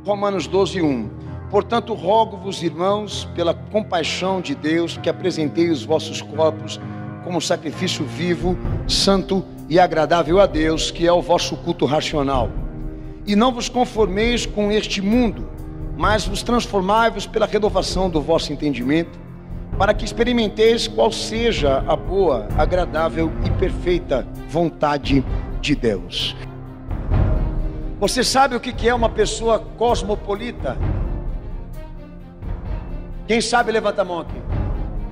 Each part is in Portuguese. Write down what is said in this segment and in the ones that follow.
Romanos 12:1. Portanto, rogo-vos, irmãos, pela compaixão de Deus, que apresentei os vossos corpos como sacrifício vivo, santo e agradável a Deus, que é o vosso culto racional. E não vos conformeis com este mundo, mas vos transformai-vos pela renovação do vosso entendimento, para que experimenteis qual seja a boa, agradável e perfeita vontade de Deus. Você sabe o que é uma pessoa cosmopolita? Quem sabe, levanta a mão aqui.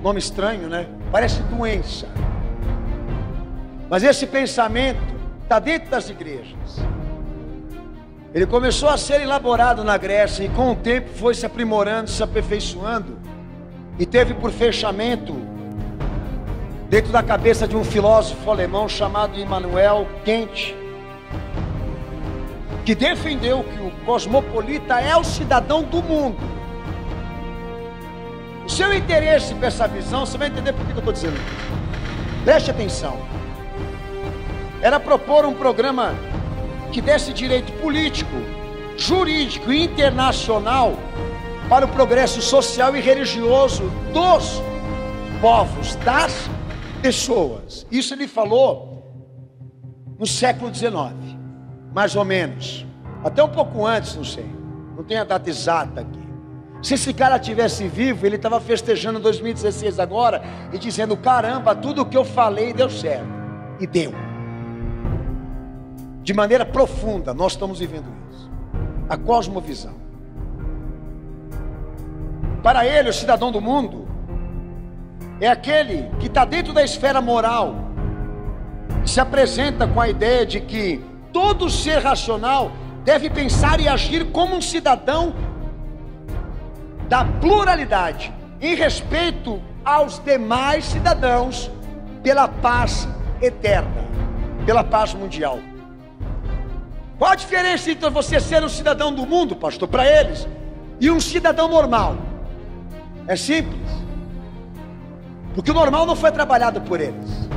Nome estranho, né? Parece doença. Mas esse pensamento está dentro das igrejas. Ele começou a ser elaborado na Grécia e com o tempo foi se aprimorando, se aperfeiçoando. E teve por fechamento, dentro da cabeça de um filósofo alemão chamado Immanuel Kant, que defendeu que o cosmopolita é o cidadão do mundo. O seu interesse por essa visão, você vai entender por que eu estou dizendo isso. Preste atenção. Era propor um programa que desse direito político, jurídico e internacional para o progresso social e religioso dos povos, das pessoas. Isso ele falou no século XIX, mais ou menos. Até um pouco antes, não sei. Não tem a data exata aqui. Se esse cara tivesse vivo, ele estava festejando 2016 agora e dizendo: caramba, tudo o que eu falei deu certo. E deu. De maneira profunda, nós estamos vivendo isso. A cosmovisão. Para ele, o cidadão do mundo é aquele que está dentro da esfera moral, que se apresenta com a ideia de que todo ser racional deve pensar e agir como um cidadão da pluralidade, em respeito aos demais cidadãos, pela paz eterna, pela paz mundial. Qual a diferença entre você ser um cidadão do mundo, pastor, para eles, e um cidadão normal? É simples, porque o normal não foi trabalhado por eles.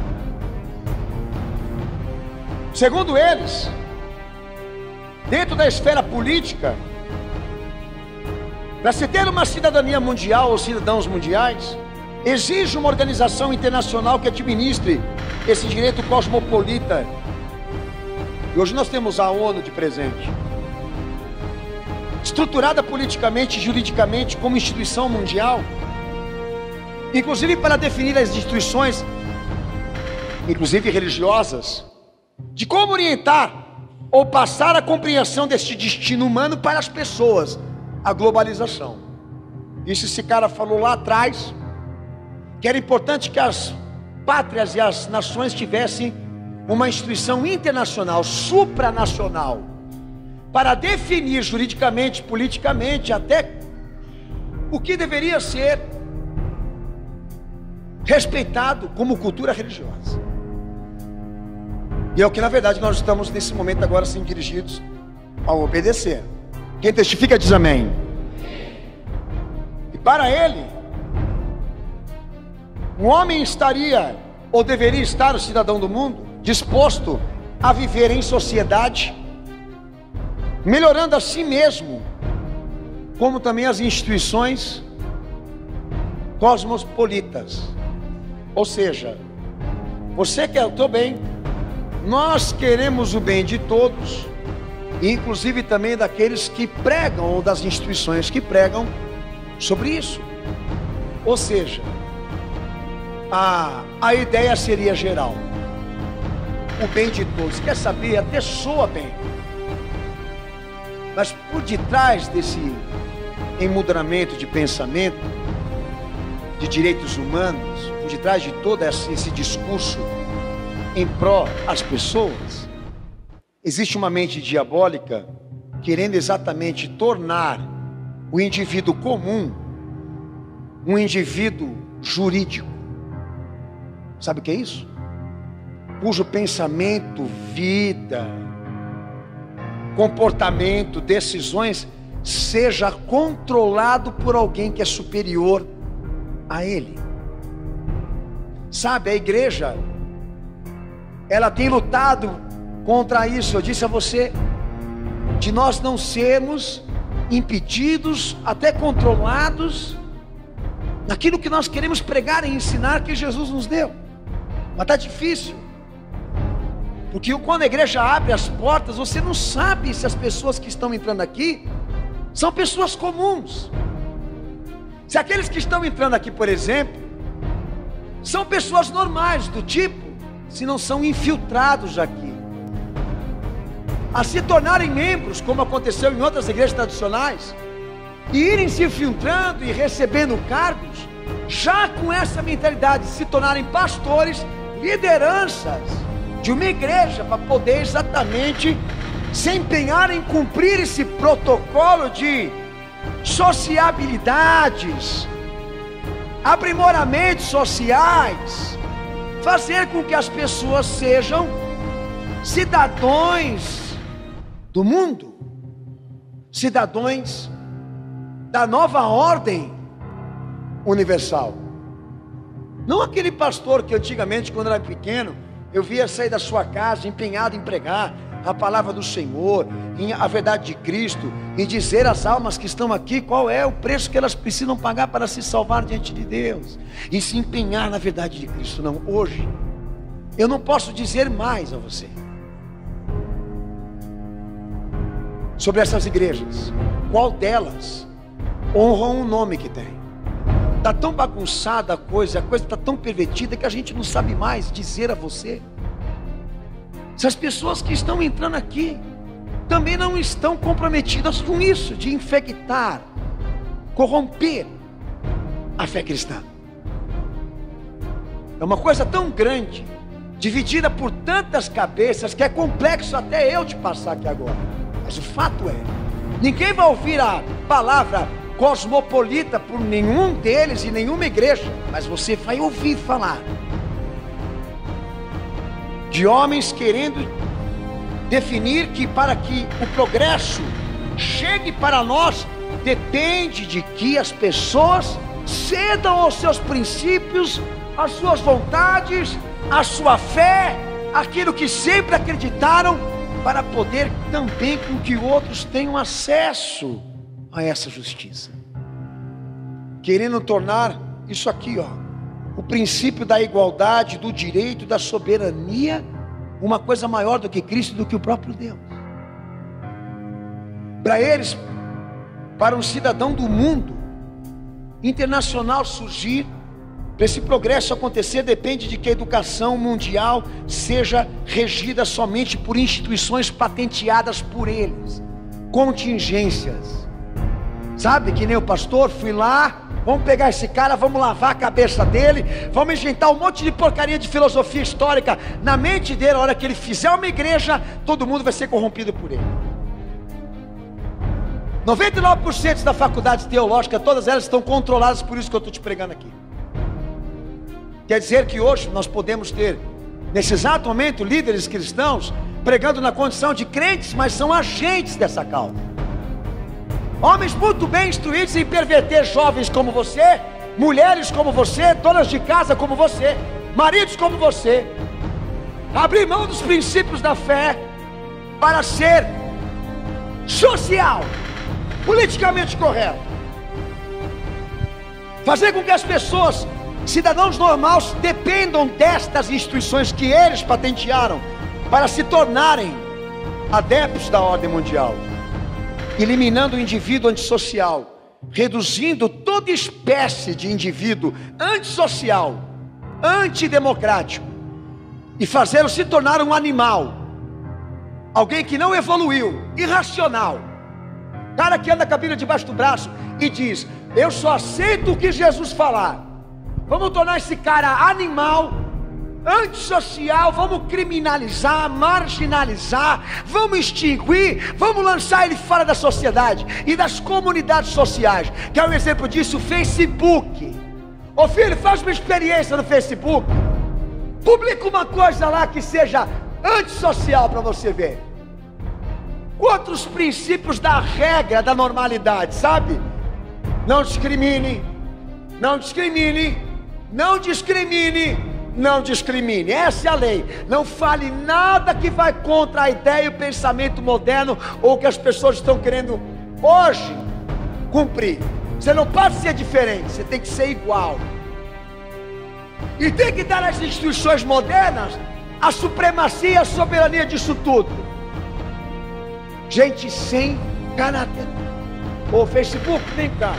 Segundo eles, dentro da esfera política, para se ter uma cidadania mundial ou cidadãos mundiais, exige uma organização internacional que administre esse direito cosmopolita. E hoje nós temos a ONU de presente, estruturada politicamente e juridicamente como instituição mundial, inclusive para definir as instituições, inclusive religiosas, de como orientar ou passar a compreensão deste destino humano para as pessoas, a globalização. Isso esse cara falou lá atrás, que era importante que as pátrias e as nações tivessem uma instituição internacional, supranacional, para definir juridicamente, politicamente, até o que deveria ser respeitado como cultura religiosa. E é o que na verdade nós estamos nesse momento agora sendo dirigidos a obedecer. Quem testifica diz amém. E para ele, um homem estaria, ou deveria estar, o cidadão do mundo, disposto a viver em sociedade, melhorando a si mesmo, como também as instituições cosmopolitas. Ou seja, você quer o teu bem, nós queremos o bem de todos, inclusive também daqueles que pregam, ou das instituições que pregam sobre isso. Ou seja, a ideia seria geral, o bem de todos. Quer saber? Até soa bem, mas por detrás desse emudramento de pensamento, de direitos humanos, por detrás de todo esse discurso em pró às pessoas, existe uma mente diabólica querendo exatamente tornar o indivíduo comum um indivíduo jurídico. Sabe o que é isso? Cujo pensamento, vida, comportamento, decisões seja controlado por alguém que é superior a ele. Sabe, a igreja, ela tem lutado contra isso. Eu disse a você, de nós não sermos impedidos, até controlados, naquilo que nós queremos pregar e ensinar que Jesus nos deu. Mas está difícil, porque quando a igreja abre as portas, você não sabe se as pessoas que estão entrando aqui são pessoas comuns. Se aqueles que estão entrando aqui, por exemplo, são pessoas normais, do tipo, se não são infiltrados aqui, a se tornarem membros, como aconteceu em outras igrejas tradicionais, e irem se infiltrando e recebendo cargos, já com essa mentalidade de se tornarem pastores, lideranças de uma igreja, para poder exatamente se empenhar em cumprir esse protocolo de sociabilidades, aprimoramentos sociais, fazer com que as pessoas sejam cidadãos do mundo, cidadãos da nova ordem universal. Não aquele pastor que antigamente, quando era pequeno, eu via sair da sua casa empenhado em pregar a palavra do Senhor, a verdade de Cristo, e dizer às almas que estão aqui qual é o preço que elas precisam pagar para se salvar diante de Deus, e se empenhar na verdade de Cristo. Não, hoje eu não posso dizer mais a você sobre essas igrejas, qual delas honram o nome que tem. Está tão bagunçada a coisa está tão pervertida que a gente não sabe mais dizer a você se as pessoas que estão entrando aqui também não estão comprometidas com isso, de infectar, corromper a fé cristã. É uma coisa tão grande, dividida por tantas cabeças, que é complexo até eu te passar aqui agora. Mas o fato é, ninguém vai ouvir a palavra cosmopolita por nenhum deles e nenhuma igreja, mas você vai ouvir falar de homens querendo definir que para que o progresso chegue para nós, depende de que as pessoas cedam aos seus princípios, às suas vontades, à sua fé, aquilo que sempre acreditaram, para poder também com que outros tenham acesso a essa justiça, querendo tornar isso aqui, o princípio da igualdade, do direito, da soberania, uma coisa maior do que Cristo, do que o próprio Deus. Para eles, para um cidadão do mundo internacional surgir, para esse progresso acontecer, depende de que a educação mundial seja regida somente por instituições patenteadas por eles, contingências. Sabe, que nem o pastor, fui lá, vamos pegar esse cara, vamos lavar a cabeça dele, vamos inventar um monte de porcaria de filosofia histórica na mente dele. A hora que ele fizer uma igreja, todo mundo vai ser corrompido por ele. 99% da faculdade teológica, todas elas estão controladas por isso que eu estou te pregando aqui. Quer dizer que hoje nós podemos ter, nesse exato momento, líderes cristãos pregando na condição de crentes, mas são agentes dessa causa. Homens muito bem instruídos em perverter jovens como você, mulheres como você, donas de casa como você, maridos como você, abrir mão dos princípios da fé para ser social, politicamente correto, fazer com que as pessoas, cidadãos normais, dependam destas instituições que eles patentearam para se tornarem adeptos da ordem mundial, eliminando o indivíduo antissocial, reduzindo toda espécie de indivíduo antissocial, antidemocrático, e fazê-lo se tornar um animal, alguém que não evoluiu, irracional, cara que anda com a Bíblia debaixo do braço e diz: eu só aceito o que Jesus falar. Vamos tornar esse cara animal, antissocial, vamos criminalizar, marginalizar, vamos extinguir, vamos lançar ele fora da sociedade e das comunidades sociais. Quer um exemplo disso? O Facebook. Ô filho, faz uma experiência no Facebook, publica uma coisa lá que seja antissocial para você ver quantos princípios da regra, da normalidade, sabe? Não discrimine, não discrimine, não discrimine, não discrimine. Essa é a lei. Não fale nada que vai contra a ideia e o pensamento moderno, ou que as pessoas estão querendo hoje, cumprir. Você não pode ser diferente, você tem que ser igual. E tem que dar às instituições modernas a supremacia e a soberania disso tudo. Gente sem caráter. Ô Facebook, vem cá.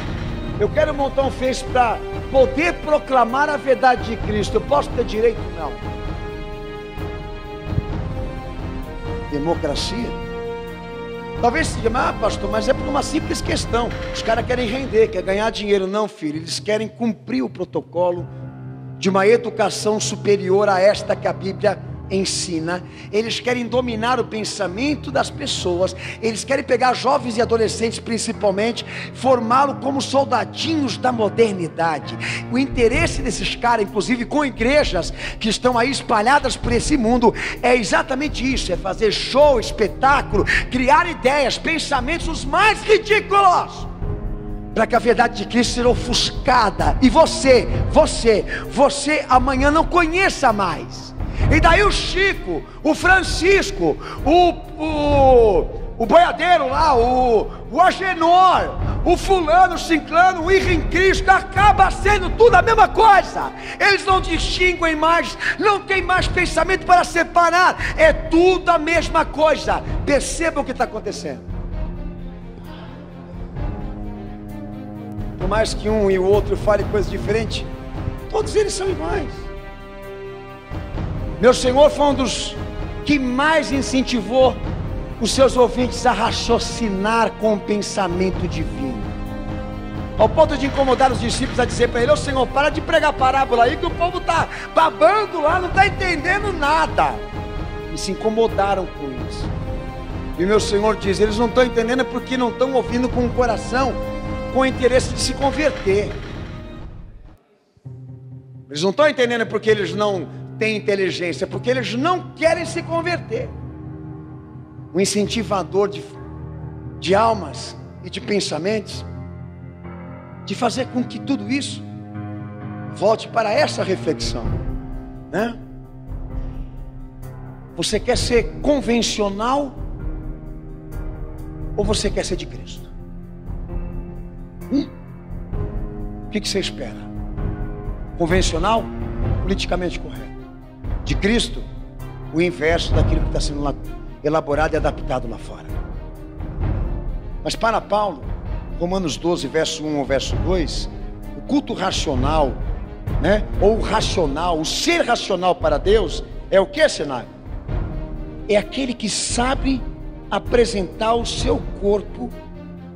Eu quero montar um Face para poder proclamar a verdade de Cristo. Eu posso ter direito? Não. Democracia? Talvez se diga, pastor, mas é por uma simples questão. Os caras querem render, querem ganhar dinheiro. Não, filho, eles querem cumprir o protocolo de uma educação superior a esta que a Bíblia ensina. Eles querem dominar o pensamento das pessoas. Eles querem pegar jovens e adolescentes principalmente, formá-los como soldadinhos da modernidade. O interesse desses caras, inclusive com igrejas que estão aí espalhadas por esse mundo, é exatamente isso: é fazer show, espetáculo, criar ideias, pensamentos os mais ridículos, para que a verdade de Cristo seja ofuscada e você amanhã não conheça mais. E daí o Chico, o Francisco, o boiadeiro lá, o Agenor, o fulano, o ciclano, o Henrique Cristo, acaba sendo tudo a mesma coisa. Eles não distinguem mais, não tem mais pensamento para separar, é tudo a mesma coisa. Perceba o que está acontecendo. Por mais que um e o outro fale coisas diferentes, todos eles são iguais. Meu Senhor foi um dos que mais incentivou os seus ouvintes a raciocinar com o pensamento divino, ao ponto de incomodar os discípulos a dizer para ele: ô Senhor, para de pregar parábola aí, que o povo está babando lá, não está entendendo nada. E se incomodaram com isso. E o meu Senhor diz: eles não estão entendendo porque não estão ouvindo com o coração, com o interesse de se converter. Eles não estão entendendo porque eles não têm inteligência, porque eles não querem se converter. O incentivador de almas e de pensamentos, de fazer com que tudo isso volte para essa reflexão, né? Você quer ser convencional ou você quer ser de Cristo? O que você espera? Convencional? Politicamente correto. De Cristo, o inverso daquilo que está sendo elaborado e adaptado lá fora. Mas para Paulo, Romanos 12, verso 1 ao verso 2, o culto racional, né? Ou o racional, o ser racional para Deus, é o que, cenário? É aquele que sabe apresentar o seu corpo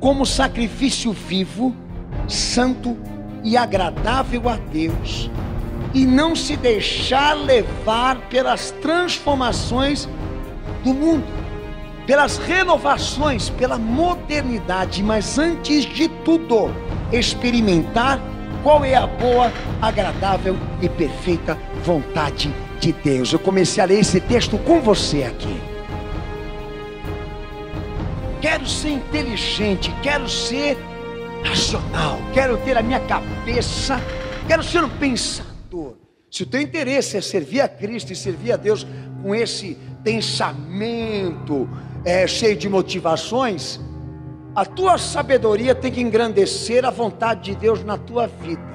como sacrifício vivo, santo e agradável a Deus, e não se deixar levar pelas transformações do mundo, pelas renovações, pela modernidade, mas antes de tudo, experimentar qual é a boa, agradável e perfeita vontade de Deus. Eu comecei a ler esse texto com você aqui. Quero ser inteligente, quero ser racional, quero ter a minha cabeça, quero ser um pensador. Se o teu interesse é servir a Cristo e servir a Deus com esse pensamento cheio de motivações, a tua sabedoria tem que engrandecer a vontade de Deus na tua vida.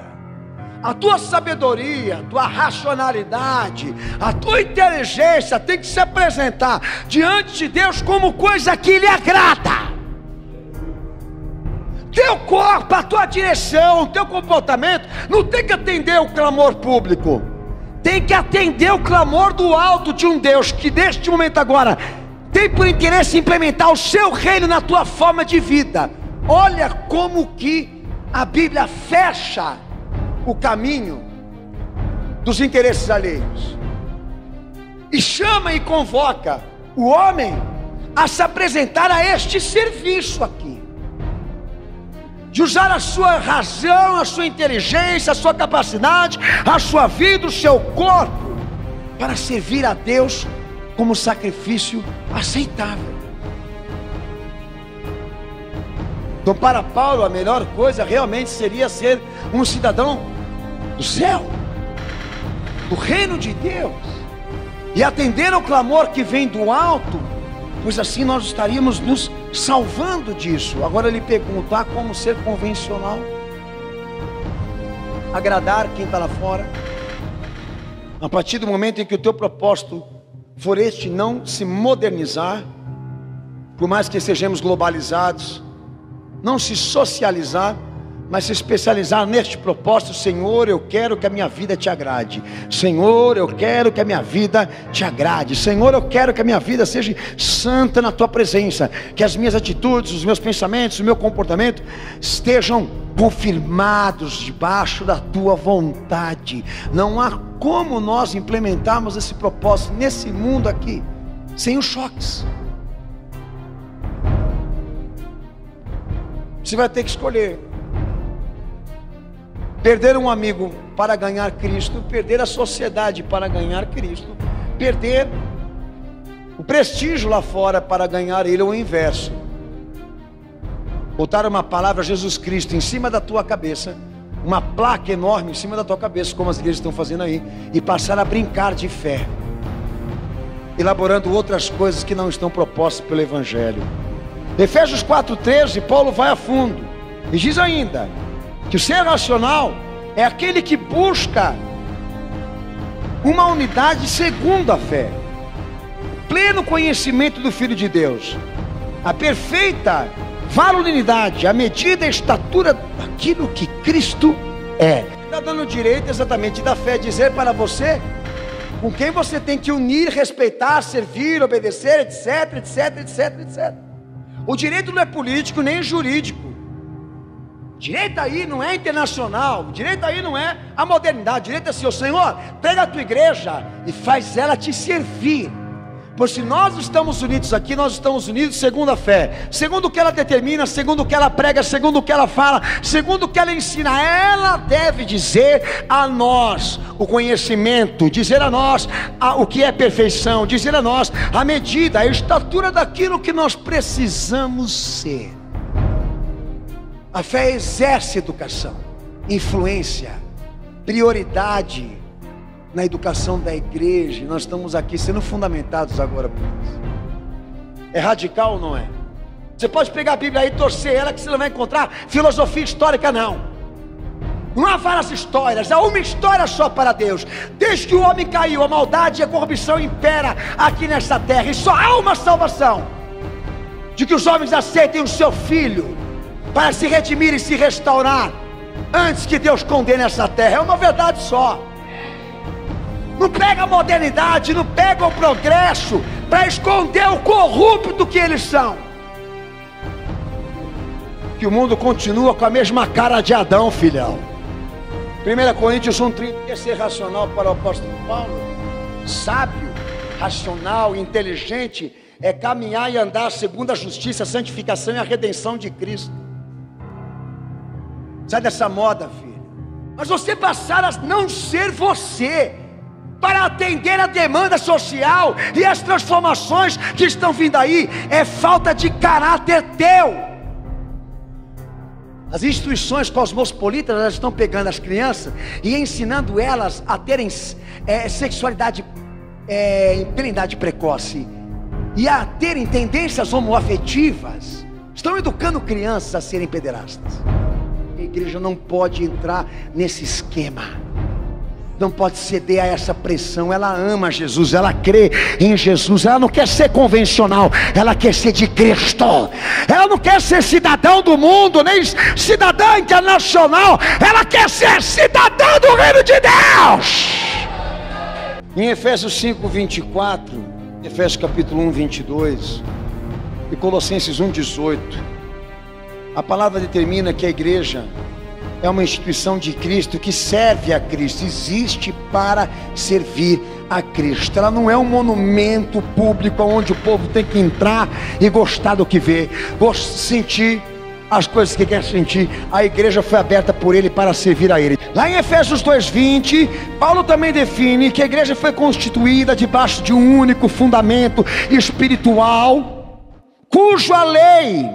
A tua sabedoria, a tua racionalidade, a tua inteligência tem que se apresentar diante de Deus como coisa que lhe agrada. Teu corpo, a tua direção, o teu comportamento não tem que atender o clamor público, tem que atender o clamor do alto de um Deus que neste momento agora tem por interesse implementar o seu reino na tua forma de vida. Olha como que a Bíblia fecha o caminho dos interesses alheios e chama e convoca o homem a se apresentar a este serviço aqui, de usar a sua razão, a sua inteligência, a sua capacidade, a sua vida, o seu corpo, para servir a Deus como sacrifício aceitável. Então, para Paulo, a melhor coisa realmente seria ser um cidadão do céu, do reino de Deus, e atender ao clamor que vem do alto, pois assim nós estaríamos nos salvando disso. Agora eu lhe pergunto, há como ser convencional? Agradar quem está lá fora? A partir do momento em que o teu propósito for este, não se modernizar, por mais que sejamos globalizados, não se socializar, mas se especializar neste propósito. Senhor, eu quero que a minha vida te agrade. Senhor, eu quero que a minha vida te agrade. Senhor, eu quero que a minha vida seja santa na tua presença, que as minhas atitudes, os meus pensamentos, o meu comportamento estejam confirmados debaixo da tua vontade. Não há como nós implementarmos esse propósito nesse mundo aqui sem os choques. Você vai ter que escolher: perder um amigo para ganhar Cristo, perder a sociedade para ganhar Cristo, perder o prestígio lá fora para ganhar Ele, ou o inverso. Botar uma palavra Jesus Cristo em cima da tua cabeça, uma placa enorme em cima da tua cabeça, como as igrejas estão fazendo aí, e passar a brincar de fé, elaborando outras coisas que não estão propostas pelo Evangelho. Efésios 4,13, Paulo vai a fundo e diz ainda que o ser racional é aquele que busca uma unidade segundo a fé, pleno conhecimento do Filho de Deus, a perfeita varonilidade, a medida e a estatura daquilo que Cristo é. Está dando direito exatamente da fé dizer para você com quem você tem que unir, respeitar, servir, obedecer, etc, etc, etc, etc. O direito não é político nem jurídico. Direito aí não é internacional. Direito aí não é a modernidade. Direito é assim: ô Senhor, pega a tua igreja e faz ela te servir. Pois se nós estamos unidos aqui, nós estamos unidos segundo a fé, segundo o que ela determina, segundo o que ela prega, segundo o que ela fala, segundo o que ela ensina. Ela deve dizer a nós o conhecimento, dizer a nós o que é perfeição, dizer a nós a medida, a estatura daquilo que nós precisamos ser. A fé exerce educação, influência, prioridade na educação da igreja. Nós estamos aqui sendo fundamentados agora por isso. É radical ou não é? Você pode pegar a Bíblia aí e torcer ela, que você não vai encontrar filosofia histórica, não. Não há várias histórias, há uma história só para Deus. Desde que o homem caiu, a maldade e a corrupção impera aqui nesta terra, e só há uma salvação: de que os homens aceitem o seu Filho para se redimir e se restaurar antes que Deus condene essa terra. É uma verdade só. Não pega a modernidade, não pega o progresso para esconder o corrupto que eles são. Que o mundo continua com a mesma cara de Adão, filhão. 1 Coríntios 1,30. Quer ser racional para o apóstolo Paulo? Sábio, racional, inteligente é caminhar e andar segundo a justiça, a santificação e a redenção de Cristo. Sai dessa moda, filho. Mas você passar a não ser você, para atender a demanda social e as transformações que estão vindo aí, é falta de caráter teu. As instituições cosmopolitas, elas estão pegando as crianças e ensinando elas a terem sexualidade em idade precoce e a terem tendências homoafetivas. Estão educando crianças a serem pederastas. A igreja não pode entrar nesse esquema, não pode ceder a essa pressão. Ela ama Jesus, ela crê em Jesus, ela não quer ser convencional, ela quer ser de Cristo. Ela não quer ser cidadão do mundo, nem cidadã internacional, ela quer ser cidadã do reino de Deus. Em Efésios 5:24, Efésios capítulo 1:22 e Colossenses 1:18, a palavra determina que a igreja é uma instituição de Cristo que serve a Cristo, existe para servir a Cristo. Ela não é um monumento público onde o povo tem que entrar e gostar do que vê, sentir as coisas que quer sentir. A igreja foi aberta por Ele para servir a Ele. Lá em Efésios 2:20, Paulo também define que a igreja foi constituída debaixo de um único fundamento espiritual, cuja lei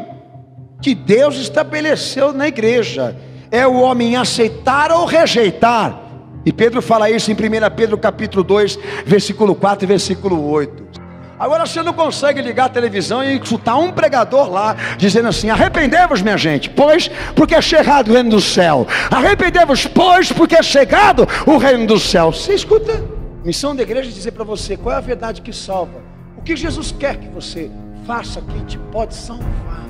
que Deus estabeleceu na igreja é o homem aceitar ou rejeitar. E Pedro fala isso em 1 Pedro capítulo 2, versículo 4 e versículo 8. Agora você não consegue ligar a televisão e escutar um pregador lá dizendo assim: arrependei-vos, minha gente, pois porque é chegado o reino do céu. Arrependei-vos, pois porque é chegado o reino do céu. Você escuta? Missão da igreja é dizer para você qual é a verdade que salva. O que Jesus quer que você faça que te pode salvar.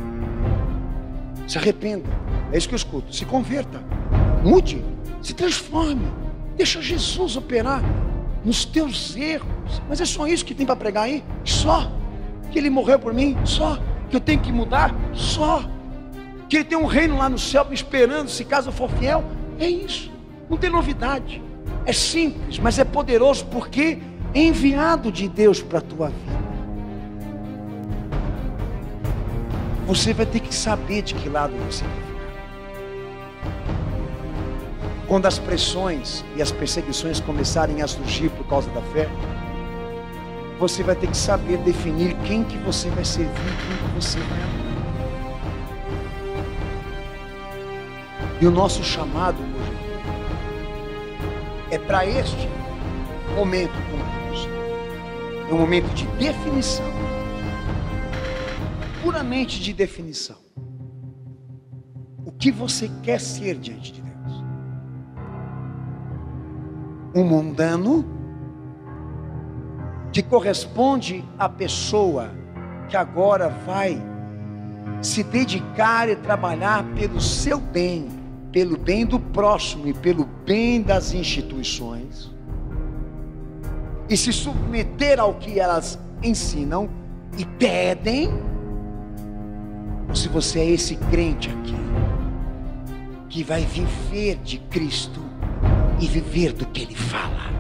Se arrependa. É isso que eu escuto. Se converta. Mude. Se transforme. Deixa Jesus operar nos teus erros. Mas é só isso que tem para pregar aí? Só que Ele morreu por mim? Só que eu tenho que mudar? Só que Ele tem um reino lá no céu me esperando, se caso eu for fiel? É isso. Não tem novidade. É simples, mas é poderoso, porque é enviado de Deus para a tua vida. Você vai ter que saber de que lado você vai ficar. Quando as pressões e as perseguições começarem a surgir por causa da fé, você vai ter que saber definir quem que você vai servir, quem que você vai amar. E o nosso chamado hoje é para este momento com Deus. É um momento de definição, puramente de definição. O que você quer ser diante de Deus? Um mundano que corresponde à pessoa que agora vai se dedicar e trabalhar pelo seu bem, pelo bem do próximo e pelo bem das instituições, e se submeter ao que elas ensinam e pedem? Ou se você é esse crente aqui, que vai viver de Cristo e viver do que Ele fala?